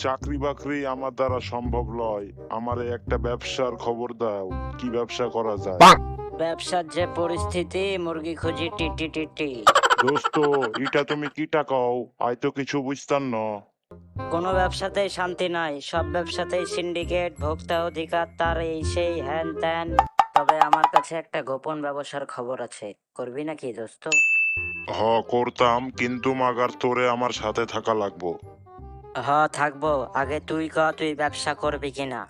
চাকরি বাকরি আমার দ্বারা সম্ভব নয়, আমারে একটা ব্যবসার খবর দাও, কি ব্যবসা করা যায়। ব্যবসার যে পরিস্থিতি, মুরগি খুঁজি টিটি টিটি। দোস্ত, এটা তুমি কিটা কও, আই তো কিছু বুঝতাম না। কোনো ব্যবসাতেই শান্তি নাই, সব ব্যবসাতেই সিন্ডিকেট, ভোক্তা অধিকার, তার এই সেই হ্যান ত্যান। তবে আমার কাছে একটা গোপন ব্যবসার খবর আছে, করবি নাকি দোস্ত? হ, করতাম, কিন্তু মাগার তোরে আমার সাথে থাকা লাগবো। থাকবো, আগে তুই ক তুই ব্যবসা করবি কিনা।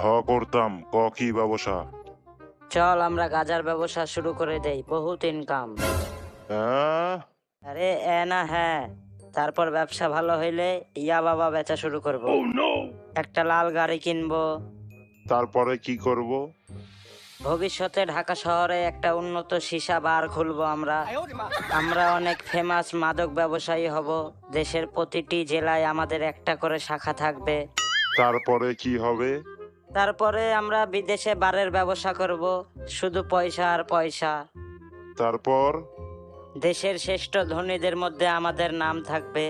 হ, করতাম, কি ব্যবসা? চল আমরা গাজার ব্যবসা শুরু করে দেই, বহুত ইনকাম। হ্যাঁ? আরে না হ্যাঁ, তারপর ব্যবসা ভালো হইলে ইয়া বাবা বেচা শুরু করব। একটা লাল গাড়ি কিনবো। তারপরে কি করব? ভবিষ্যতে ঢাকা শহরে একটা উন্নত সীসা বার খুলবো আমরা। আমরা অনেক ফেমাস মাদক ব্যবসায়ী হব। দেশের প্রতিটি জেলায় আমাদের একটা করে শাখা থাকবে। তারপরে কি হবে? তারপরে আমরা বিদেশে বারের ব্যবসা করব, শুধু পয়সা আর পয়সা। তারপর? দেশের শ্রেষ্ঠ ধনীদের মধ্যে আমাদের নাম থাকবে।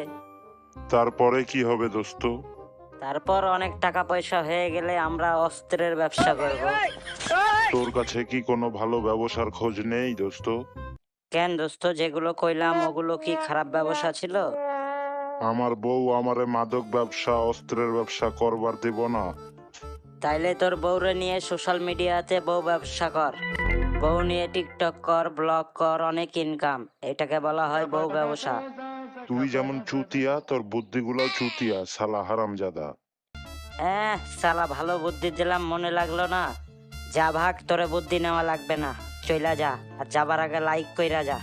তারপরে কি হবে দোস্ত? তারপর অনেক টাকা পয়সা হয়ে গেলে আমরা অস্ত্রের ব্যবসা করব। তোর কাছে কি কোনো ভালো ব্যবসার খোঁজ নেই দোস্ত? কেন দোস্ত, যেগুলো কইলাম ওগুলো কি খারাপ ব্যবসা ছিল? আমার বউ আমারে মাদক ব্যবসা, অস্ত্রের ব্যবসা করবার দেব না। তাইলে তোর বউরে নিয়ে সোশ্যাল মিডিয়াতে বউ ব্যবসা কর। বউ নিয়ে টিকটক কর, ব্লগ কর, অনেক ইনকাম। এটাকে বলা হয় বউ ব্যবসা। তুই যেমন চুতিয়া, তোর বুদ্ধিগুলোও চুতিয়া, শালা হারামজাদা। শালা ভালো বুদ্ধি দিলাম, মনে লাগলো না? যা ভাগ, তোরে বুদ্ধি নেওয়া লাগবে না, চইলা যা, আর যাবার আগে লাইক কইরা যা।